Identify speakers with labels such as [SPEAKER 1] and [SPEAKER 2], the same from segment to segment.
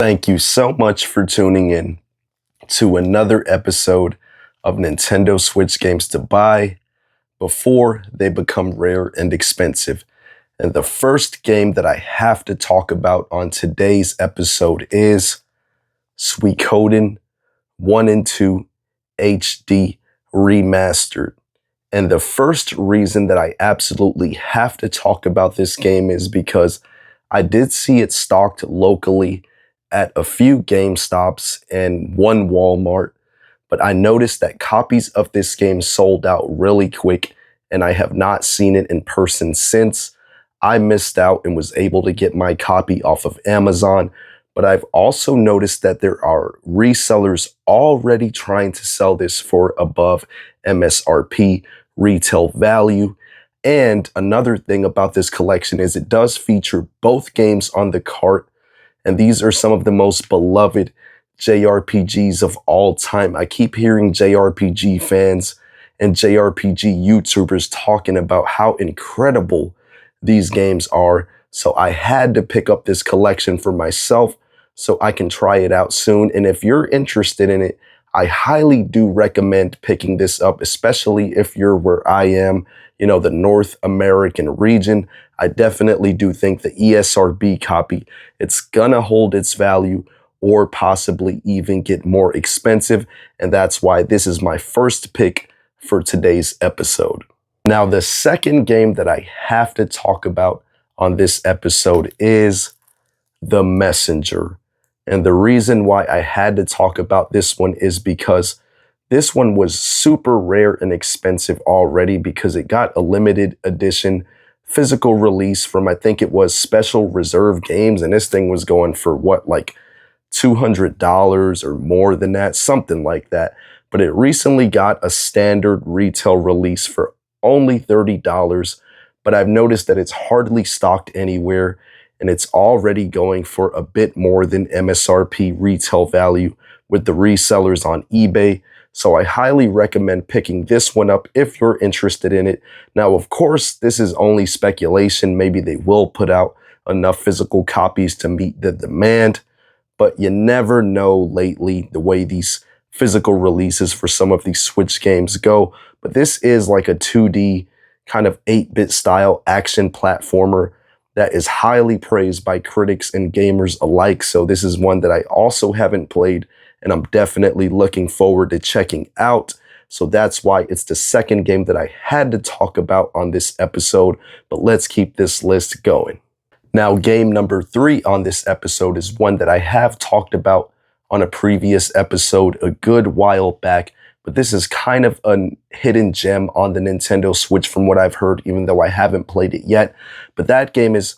[SPEAKER 1] Thank you so much for tuning in to another episode of Nintendo Switch games to buy before they become rare and expensive. And the first game that I have to talk about on today's episode is Suikoden I&II HD Remastered. And the first reason that I absolutely have to talk about this game is because I did see it stocked locally at a few GameStops and one Walmart, but I noticed that copies of this game sold out really quick, and I have not seen it in person since. I missed out and was able to get my copy off of Amazon, but I've also noticed that there are resellers already trying to sell this for above MSRP retail value. And another thing about this collection is it does feature both games on the cart, and these are some of the most beloved JRPGs of all time. I keep hearing JRPG fans and JRPG YouTubers talking about how incredible these games are. So I had to pick up this collection for myself so I can try it out soon. And if you're interested in it, I highly do recommend picking this up, especially if you're where I am, the North American region. I definitely do think the ESRB copy, it's gonna hold its value or possibly even get more expensive. And that's why this is my first pick for today's episode. Now, the second game that I have to talk about on this episode is The Messenger. And the reason why I had to talk about this one is because this one was super rare and expensive already because it got a limited edition physical release from, I think it was Special Reserve Games. And this thing was going for like $200 or more than that, something like that. But it recently got a standard retail release for only $30. But I've noticed that it's hardly stocked anywhere, and it's already going for a bit more than MSRP retail value with the resellers on eBay. So I highly recommend picking this one up if you're interested in it. Now, of course, this is only speculation. Maybe they will put out enough physical copies to meet the demand, but you never know lately the way these physical releases for some of these Switch games go. But this is like a 2D kind of 8-bit style action platformer that is highly praised by critics and gamers alike. So this is one that I also haven't played, and I'm definitely looking forward to checking out. So that's why it's the second game that I had to talk about on this episode. But let's keep this list going. Now, game number 3 on this episode is one that I have talked about on a previous episode a good while back, but this is kind of a hidden gem on the Nintendo Switch from what I've heard, even though I haven't played it yet. But that game is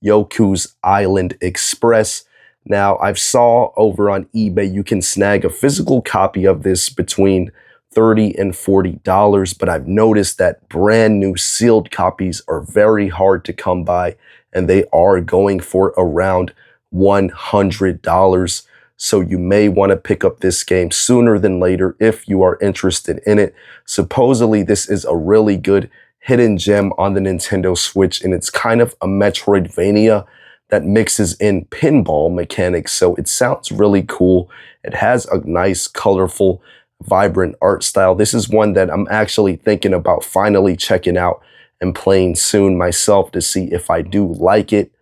[SPEAKER 1] Yoku's Island Express. Now, I've saw over on eBay you can snag a physical copy of this between $30 and $40, but I've noticed that brand new sealed copies are very hard to come by, and they are going for around $100. So you may want to pick up this game sooner than later if you are interested in it. Supposedly, this is a really good hidden gem on the Nintendo Switch, and it's kind of a Metroidvania that mixes in pinball mechanics. So it sounds really cool. It has a nice, colorful, vibrant art style. This is one that I'm actually thinking about finally checking out and playing soon myself to see if I do like it.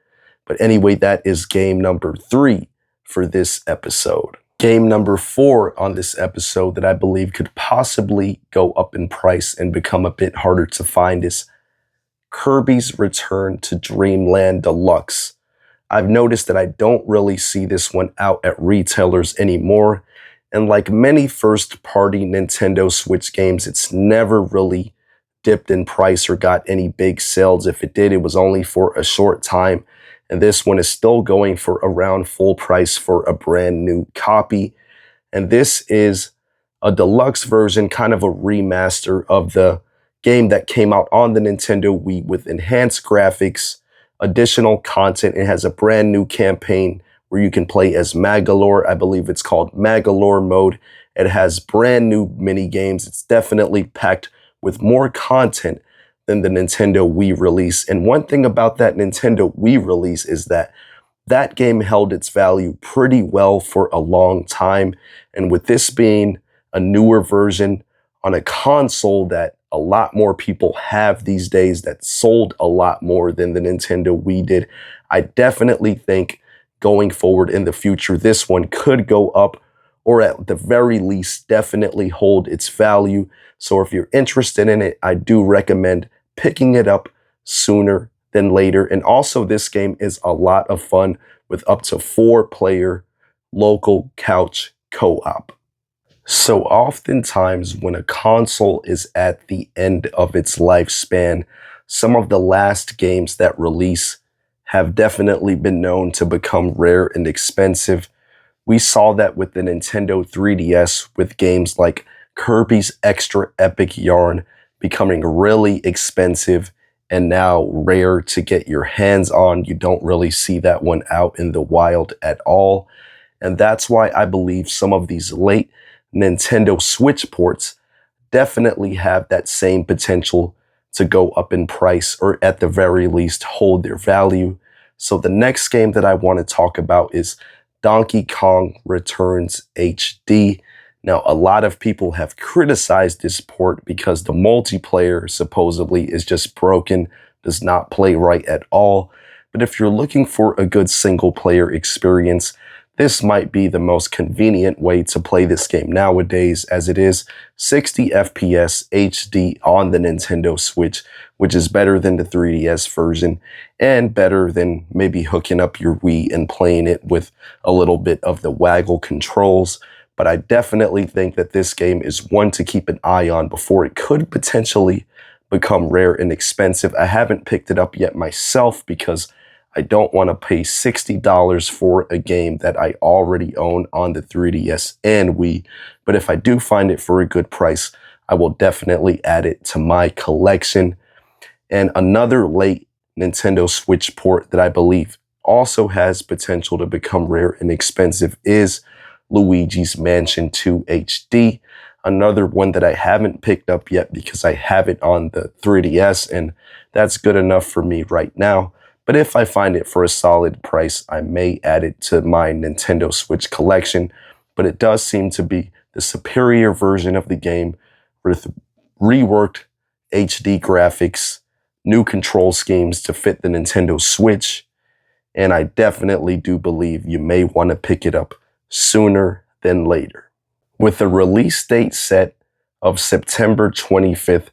[SPEAKER 1] But anyway, that is game number 3 for this episode. Game number 4 on this episode that I believe could possibly go up in price and become a bit harder to find is Kirby's Return to Dreamland Deluxe. I've noticed that I don't really see this one out at retailers anymore. And like many first-party Nintendo Switch games, it's never really dipped in price or got any big sales. If it did, it was only for a short time. And this one is still going for around full price for a brand new copy. And this is a deluxe version, kind of a remaster of the game that came out on the Nintendo Wii with enhanced graphics, additional content. It has a brand new campaign where you can play as Magalore. I believe it's called Magalore mode. It has brand new mini games. It's definitely packed with more content than the Nintendo Wii release. And one thing about that Nintendo Wii release is that that game held its value pretty well for a long time. And with this being a newer version on a console that a lot more people have these days, that sold a lot more than the Nintendo Wii did, I definitely think going forward in the future, this one could go up, or at the very least, definitely hold its value. So if you're interested in it, I do recommend picking it up sooner than later. And also, this game is a lot of fun with up to 4-player local couch co-op. So oftentimes when a console is at the end of its lifespan, some of the last games that release have definitely been known to become rare and expensive. We saw that with the Nintendo 3DS with games like Kirby's Extra Epic Yarn becoming really expensive and now rare to get your hands on. You don't really see that one out in the wild at all. And that's why I believe some of these late Nintendo Switch ports definitely have that same potential to go up in price, or at the very least hold their value. So the next game that I want to talk about is Donkey Kong Returns HD. Now, a lot of people have criticized this port because the multiplayer supposedly is just broken, does not play right at all. But if you're looking for a good single player experience, this might be the most convenient way to play this game nowadays, as it is 60 FPS HD on the Nintendo Switch, which is better than the 3DS version and better than maybe hooking up your Wii and playing it with a little bit of the waggle controls. But I definitely think that this game is one to keep an eye on before it could potentially become rare and expensive. I haven't picked it up yet myself because I don't want to pay $60 for a game that I already own on the 3DS and Wii. But if I do find it for a good price, I will definitely add it to my collection. And another late Nintendo Switch port that I believe also has potential to become rare and expensive is Luigi's Mansion 2 HD. Another one that I haven't picked up yet because I have it on the 3DS, and that's good enough for me right now. But if I find it for a solid price, I may add it to my Nintendo Switch collection. But it does seem to be the superior version of the game with reworked HD graphics, new control schemes to fit the Nintendo Switch. And I definitely do believe you may want to pick it up sooner than later. With a release date set of September 25th,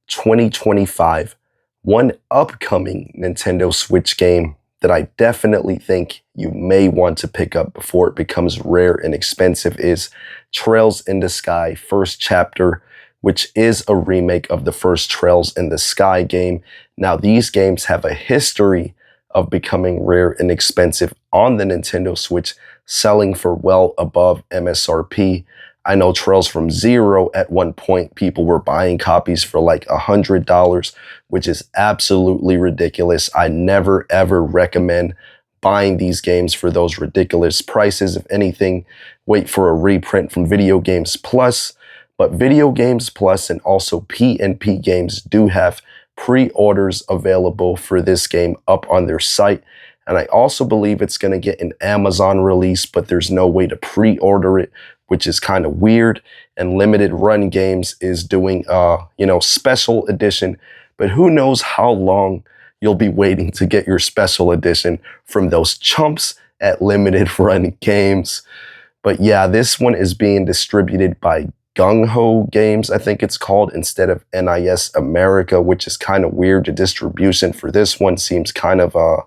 [SPEAKER 1] 2025, one upcoming Nintendo Switch game that I definitely think you may want to pick up before it becomes rare and expensive is Trails in the Sky First Chapter, which is a remake of the first Trails in the Sky game. Now, these games have a history of becoming rare and expensive on the Nintendo Switch, selling for well above MSRP. I know Trails from Zero, at one point, people were buying copies for like $100, which is absolutely ridiculous. I never, ever recommend buying these games for those ridiculous prices. If anything, wait for a reprint from Video Games Plus. But Video Games Plus and also P&P Games do have pre-orders available for this game up on their site. And I also believe it's going to get an Amazon release, but there's no way to pre-order it, which is kind of weird. And Limited Run Games is doing special edition, but who knows how long you'll be waiting to get your special edition from those chumps at Limited Run Games. But yeah, this one is being distributed by Gung Ho Games, I think it's called, instead of NIS America, which is kind of weird. The distribution for this one seems kind of a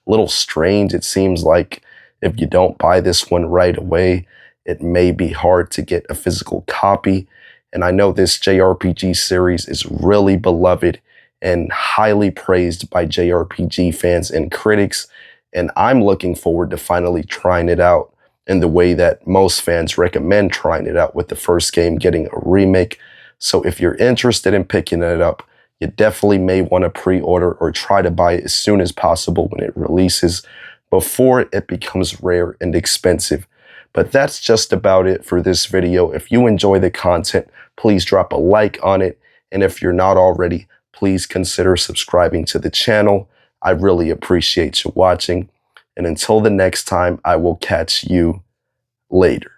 [SPEAKER 1] little strange. It seems like if you don't buy this one right away, it may be hard to get a physical copy. And I know this JRPG series is really beloved and highly praised by JRPG fans and critics. And I'm looking forward to finally trying it out in the way that most fans recommend trying it out, with the first game getting a remake. So if you're interested in picking it up, you definitely may want to pre-order or try to buy it as soon as possible when it releases, before it becomes rare and expensive. But that's just about it for this video. If you enjoy the content, please drop a like on it. And if you're not already, please consider subscribing to the channel. I really appreciate you watching. And until the next time, I will catch you later.